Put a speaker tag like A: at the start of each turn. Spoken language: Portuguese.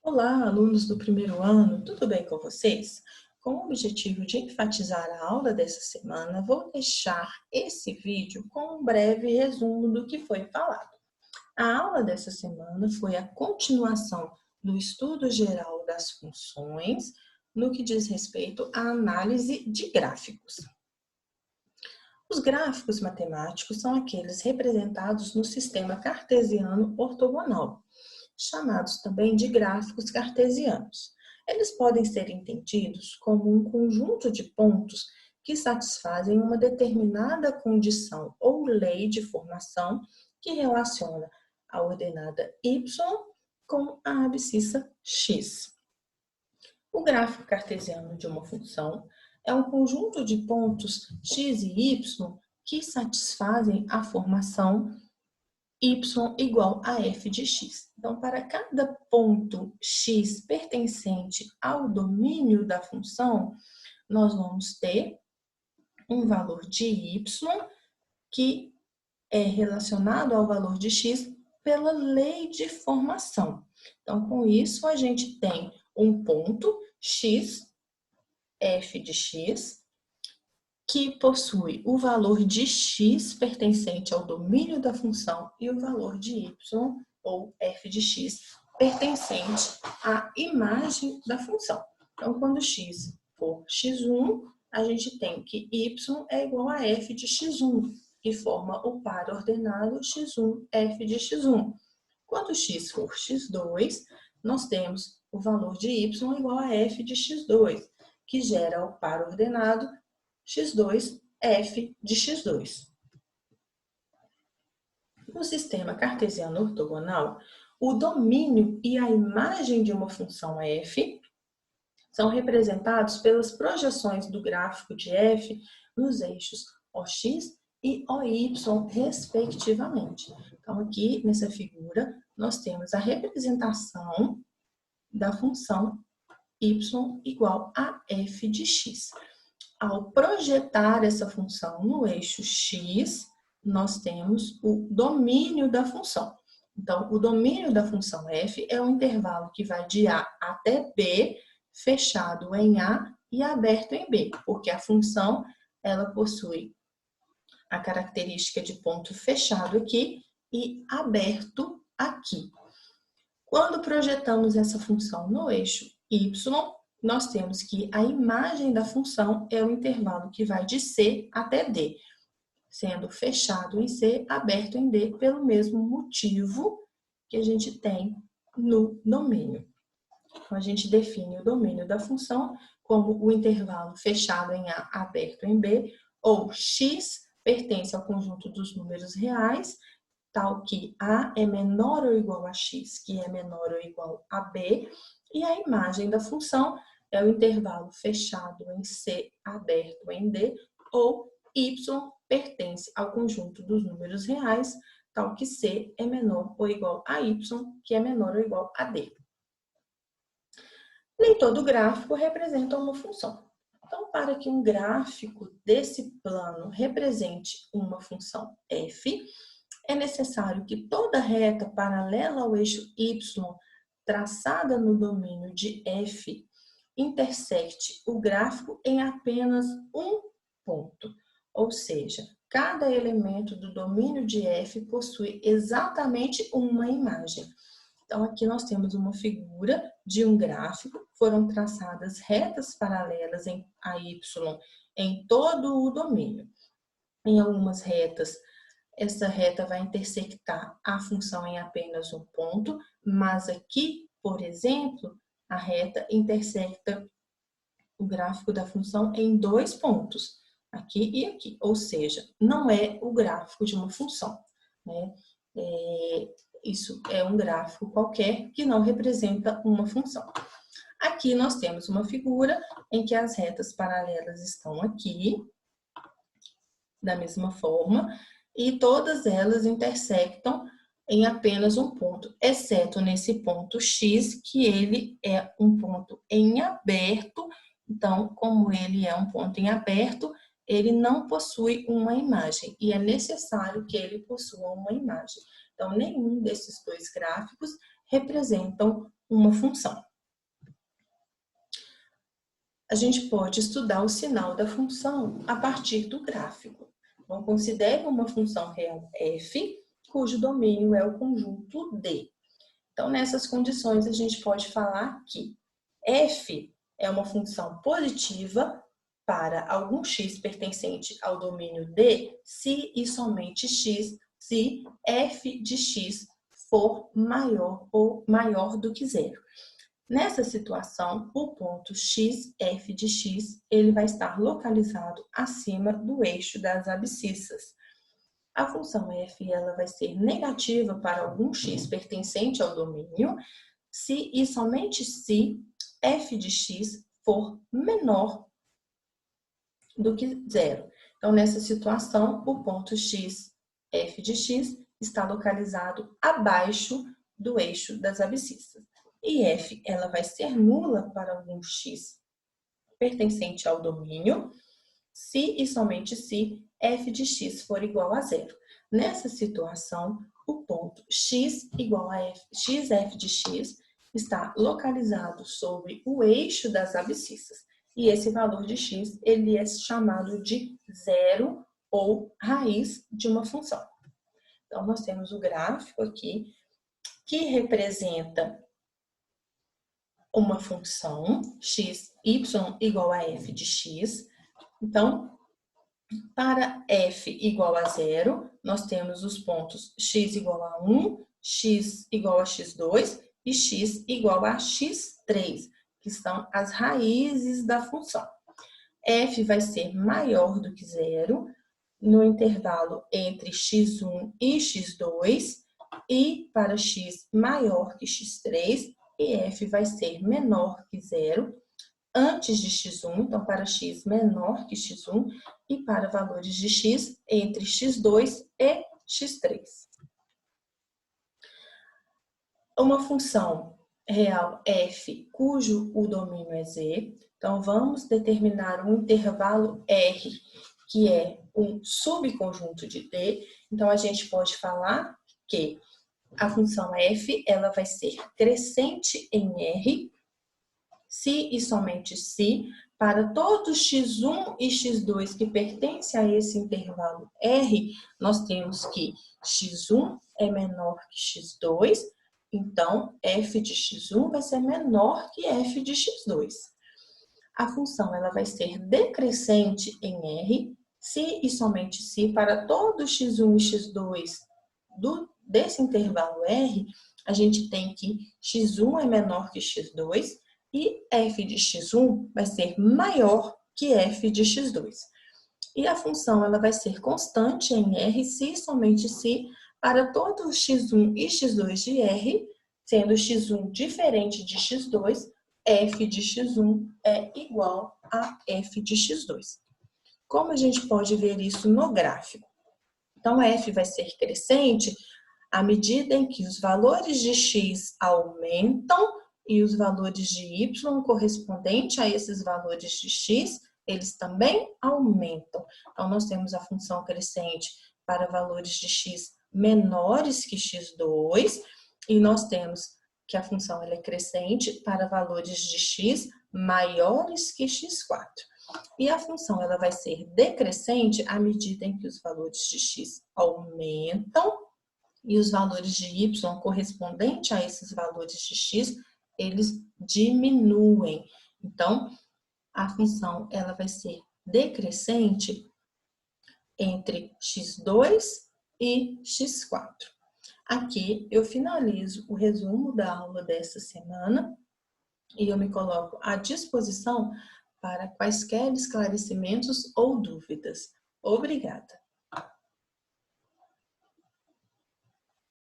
A: Olá, alunos do primeiro ano, tudo bem com vocês? Com o objetivo de enfatizar a aula dessa semana, vou deixar esse vídeo com um breve resumo do que foi falado. A aula dessa semana foi a continuação do estudo geral das funções no que diz respeito à análise de gráficos. Os gráficos matemáticos são aqueles representados no sistema cartesiano ortogonal, chamados também de gráficos cartesianos. Eles podem ser entendidos como um conjunto de pontos que satisfazem uma determinada condição ou lei de formação que relaciona a ordenada y com a abscissa x. O gráfico cartesiano de uma função é um conjunto de pontos x e y que satisfazem a formação y igual a f de x. Então, para cada ponto x pertencente ao domínio da função, nós vamos ter um valor de y que é relacionado ao valor de x pela lei de formação. Então, com isso, a gente tem um ponto x, f de x, que possui o valor de x pertencente ao domínio da função e o valor de y, ou f de x, pertencente à imagem da função. Então, quando x for x1, a gente tem que y é igual a f de x1, que forma o par ordenado x1, f de x1. Quando x for x2, nós temos o valor de y igual a f de x2, que gera o par ordenado x2, f de x2. No sistema cartesiano ortogonal, o domínio e a imagem de uma função f são representados pelas projeções do gráfico de f nos eixos OX e OY, respectivamente. Então, aqui nessa figura, nós temos a representação da função y igual a f de x. Ao projetar essa função no eixo x, nós temos o domínio da função. Então, o domínio da função f é um intervalo que vai de A até B, fechado em A e aberto em B, porque a função ela possui a característica de ponto fechado aqui e aberto aqui. Quando projetamos essa função no eixo y, nós temos que a imagem da função é o intervalo que vai de C até D, sendo fechado em C, aberto em D, pelo mesmo motivo que a gente tem no domínio. Então, a gente define o domínio da função como o intervalo fechado em A, aberto em B, ou x pertence ao conjunto dos números reais, tal que A é menor ou igual a x, que é menor ou igual a B, e a imagem da função é o intervalo fechado em C, aberto em D, ou y pertence ao conjunto dos números reais, tal que C é menor ou igual a y, que é menor ou igual a D. Nem todo gráfico representa uma função. Então, para que um gráfico desse plano represente uma função f, é necessário que toda reta paralela ao eixo y, traçada no domínio de f, intersecte o gráfico em apenas um ponto. Ou seja, cada elemento do domínio de f possui exatamente uma imagem. Então, aqui nós temos uma figura de um gráfico, foram traçadas retas paralelas a y em todo o domínio. Em algumas retas, essa reta vai intersectar a função em apenas um ponto, mas aqui, por exemplo, a reta intersecta o gráfico da função em dois pontos, aqui e aqui, ou seja, não é o gráfico de uma função, né? Isso é um gráfico qualquer que não representa uma função. Aqui nós temos uma figura em que as retas paralelas estão aqui, da mesma forma, e todas elas intersectam em apenas um ponto, exceto nesse ponto x, que ele é um ponto em aberto. Então, como ele é um ponto em aberto, ele não possui uma imagem, e é necessário que ele possua uma imagem. Então, nenhum desses dois gráficos representam uma função. A gente pode estudar o sinal da função a partir do gráfico. Então, considere uma função real f, cujo domínio é o conjunto D. Então, nessas condições, a gente pode falar que f é uma função positiva para algum x pertencente ao domínio D, se e somente x, se f de x for maior do que zero. Nessa situação, o ponto x, f de x, ele vai estar localizado acima do eixo das abscissas. A função f ela vai ser negativa para algum x pertencente ao domínio, se e somente se f de x for menor do que zero. Então, nessa situação, o ponto x, f de x, está localizado abaixo do eixo das abscissas. E f ela vai ser nula para algum x pertencente ao domínio, se e somente se f de x for igual a zero. Nessa situação, o ponto x igual a xf de x está localizado sobre o eixo das abscissas. E esse valor de x ele é chamado de zero ou raiz de uma função. Então, nós temos o gráfico aqui que representa uma função x, y igual a f de x. Então, para f igual a zero, nós temos os pontos x igual a 1, x igual a x2 e x igual a x3, que são as raízes da função. F vai ser maior do que zero no intervalo entre x1 e x2 e para x maior que x3, e f vai ser menor que zero antes de x1, então para x menor que x1, e para valores de x entre x2 e x3. Uma função real f, cujo o domínio é z, então vamos determinar um intervalo R, que é um subconjunto de D. Então a gente pode falar que a função f ela vai ser crescente em R, se e somente se, para todos x1 e x2 que pertencem a esse intervalo R, nós temos que x1 é menor que x2, então f de x1 vai ser menor que f de x2. A função ela vai ser decrescente em R, se e somente se, para todos x1 e x2 desse intervalo R, a gente tem que x1 é menor que x2 e f de x1 vai ser maior que f de x2. E a função ela vai ser constante em R, se e somente se, para todos x1 e x2 de R, sendo x1 diferente de x2, f de x1 é igual a f de x2. Como a gente pode ver isso no gráfico? Então, f vai ser crescente à medida em que os valores de x aumentam e os valores de y correspondente a esses valores de x, eles também aumentam. Então, nós temos a função crescente para valores de x menores que x2 e nós temos que a função ela é crescente para valores de x maiores que x4. E a função ela vai ser decrescente à medida em que os valores de x aumentam e os valores de y correspondente a esses valores de x, eles diminuem. Então, a função ela vai ser decrescente entre x2 e x4. Aqui eu finalizo o resumo da aula dessa semana e eu me coloco à disposição para quaisquer esclarecimentos ou dúvidas. Obrigada!